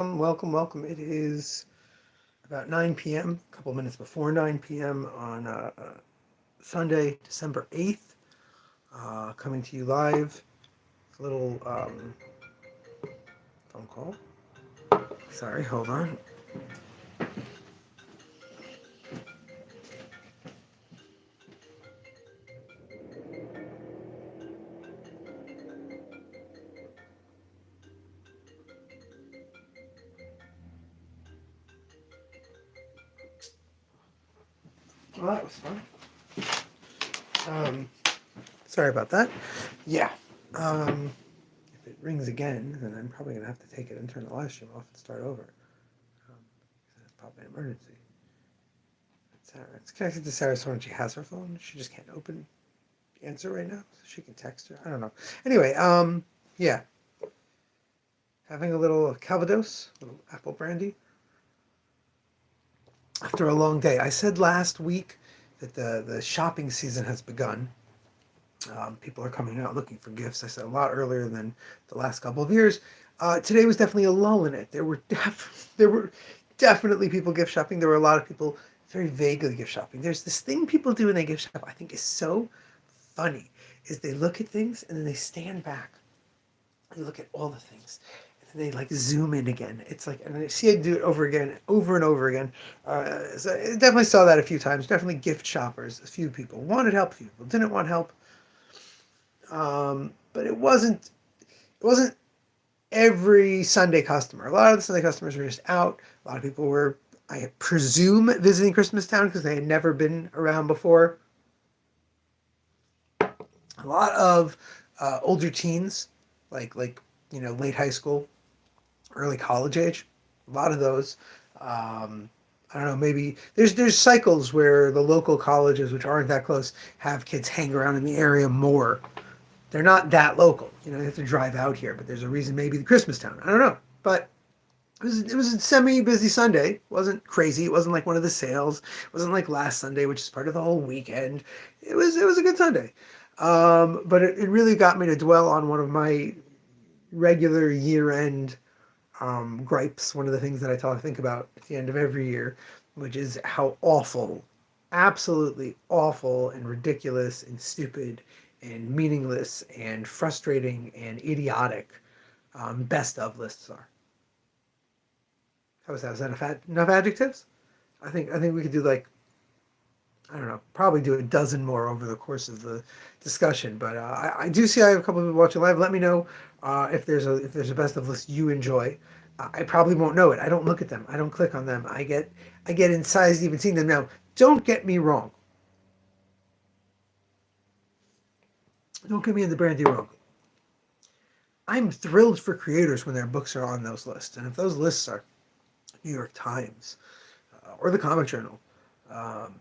Welcome. It is about 9 p.m., a couple minutes before 9 p.m. on Sunday, December 8th. Coming to you live. A little phone call. Sorry, hold on. Well, that was fun. Um, Sorry about that. Yeah. If it rings again, then I'm probably going to have to take it and turn the live stream off and start over. It's probably an emergency. Sarah. It's connected to Sarah's phone. She has her phone. She just can't answer right now. So she can text her. I don't know. Anyway, yeah. Having a little Calvados, a little apple brandy after a long day. I said last week that the shopping season has begun. People are coming out looking for gifts. I said a lot earlier than the last couple of years. Today was definitely a lull in it. There were definitely people gift shopping. There were a lot of people very vaguely gift shopping. There's this thing people do when they gift shop. I think is so funny. Is they look at things and then they stand back. They look at all the things and they like zoom in again. It's like, and I see it do it over again, over and over again. So I definitely saw that a few times. Definitely gift shoppers. A few people wanted help, a few people didn't want help. But it wasn't every Sunday customer. A lot of the Sunday customers were just out. A lot of people were, I presume, visiting Christmas Town because they had never been around before. A lot of older teens, late high school, early college age. A lot of those. I don't know. Maybe there's cycles where the local colleges, which aren't that close, have kids hang around in the area more. They're not that local. You have to drive out here, but there's a reason. Maybe the Christmas Town. I don't know, but it was a semi busy Sunday. It wasn't crazy. It wasn't like one of the sales. It wasn't like last Sunday, which is part of the whole weekend. It was a good Sunday, but it really got me to dwell on one of my regular year end gripes. One of the things that I think about at the end of every year, which is how awful, absolutely awful, and ridiculous, and stupid, and meaningless, and frustrating, and idiotic best of lists are. How was that? Was that enough adjectives? I think we could do like, I don't know, probably do a dozen more over the course of the discussion. But I do see I have a couple of people watching live. Let me know if there's a best of list you enjoy. I probably won't know it. I don't look at them. I don't click on them. I get incised even seeing them. Now, don't get me wrong. Don't get me in the brandy wrong. I'm thrilled for creators when their books are on those lists, and if those lists are New York Times or the Comic Journal, um,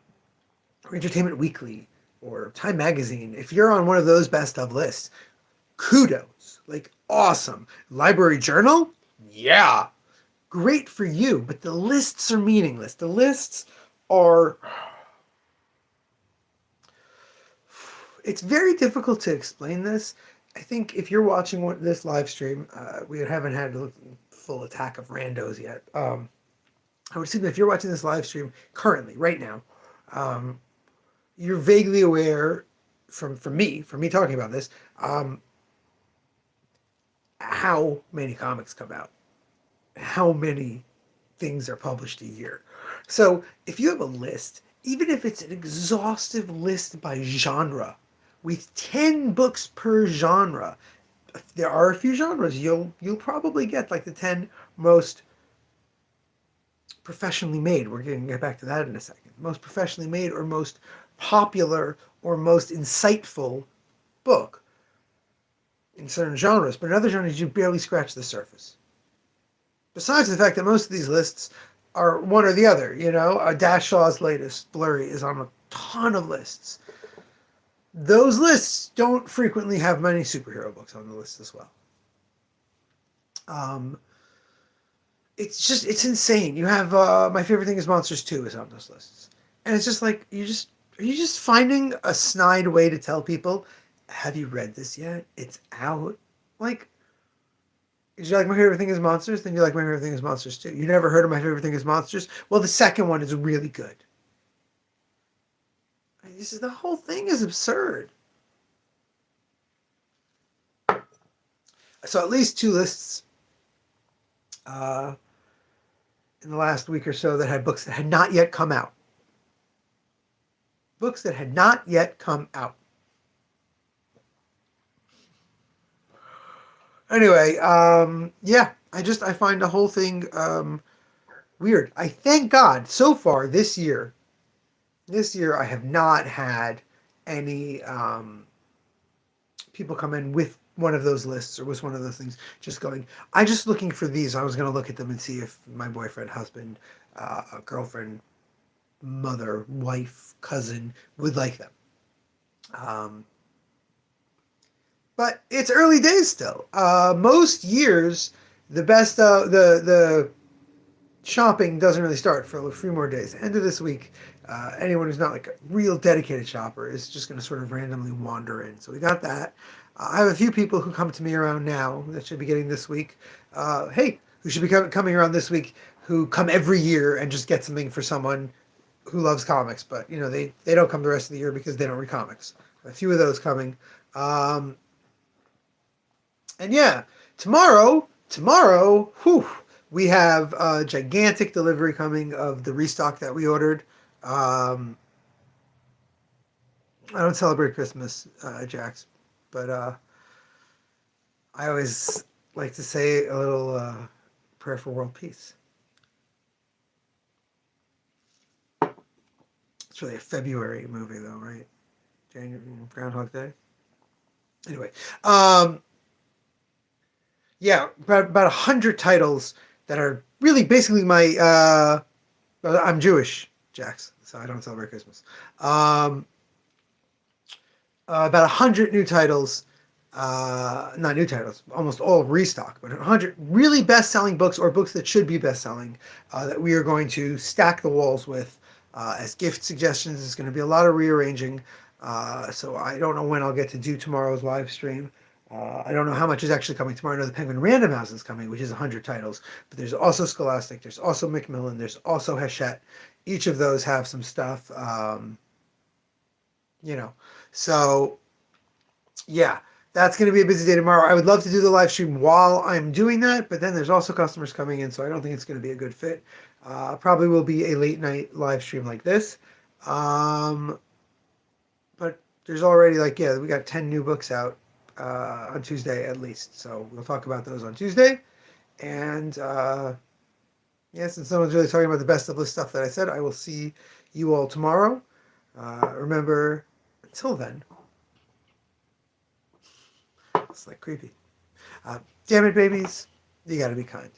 or Entertainment Weekly, or Time Magazine, if you're on one of those best of lists, kudos. Like, awesome. Library Journal? Yeah. Great for you, but the lists are meaningless. The lists are. It's very difficult to explain this. I think if you're watching this live stream, we haven't had a full attack of randos yet. I would assume that if you're watching this live stream currently, right now, um, you're vaguely aware from me talking about this, how many comics come out, how many things are published a year. So if you have a list, even if it's an exhaustive list by genre, with 10 books per genre, there are a few genres you'll probably get like the 10 most professionally made. We're going to get back to that in a second. Most professionally made or most popular or most insightful book in certain genres, but in other genres you barely scratch the surface. Besides the fact that most of these lists are one or the other, Dash Shaw's latest, Blurry, is on a ton of lists. Those lists don't frequently have many superhero books on the list as well. It's insane. You have My Favorite Thing is Monsters 2 is on those lists. And it's just like, are you just finding a snide way to tell people, have you read this yet? It's out. Like, Did you like My Favorite Thing is Monsters? Then you like My Favorite Thing is Monsters too. You never heard of My Favorite Thing is Monsters? Well, the second one is really good. This is, the whole thing is absurd. So at least two lists uh, in the last week or so that had books that had not yet come out. Books that had not yet come out. Anyway, yeah, I find the whole thing weird. I thank God so far this year. This year I have not had any people come in with one of those lists or with one of those things. Just going, I'm just looking for these. I was going to look at them and see if my boyfriend, husband, girlfriend, mother, wife, cousin would like them. But it's early days still. Most years, the best the shopping doesn't really start for a few more days. End of this week, anyone who's not like a real dedicated shopper is just going to sort of randomly wander in. So we got that. I have a few people who come to me around now that should be getting this week. Hey, who should be coming around this week? Who come every year and just get something for someone who loves comics, but they don't come the rest of the year because they don't read comics. A few of those coming. And yeah, tomorrow, whew, we have a gigantic delivery coming of the restock that we ordered. I don't celebrate Christmas, Jax, but I always like to say a little prayer for world peace. It's really a February movie, though, right? January, Groundhog Day. Anyway, yeah, about 100 titles that are really basically my. I'm Jewish, Jax, so I don't celebrate Christmas. About 100 new titles, not new titles, almost all restock, but 100 really best-selling books or books that should be best-selling that we are going to stack the walls with as gift suggestions. There's going to be a lot of rearranging, so I don't know when I'll get to do tomorrow's live stream. I don't know how much is actually coming tomorrow. I know the Penguin Random House is coming, which is 100 titles, but there's also Scholastic, there's also Macmillan, there's also Hachette. Each of those have some stuff, So, yeah, that's going to be a busy day tomorrow. I would love to do the live stream while I'm doing that, but then there's also customers coming in, so I don't think it's going to be a good fit. Probably will be a late night live stream like this. But there's already we got 10 new books out on Tuesday at least. So we'll talk about those on Tuesday. And since no one's really talking about the best of list stuff that I said, I will see you all tomorrow. Remember, until then, it's like creepy. Damn it, babies, you gotta be kind.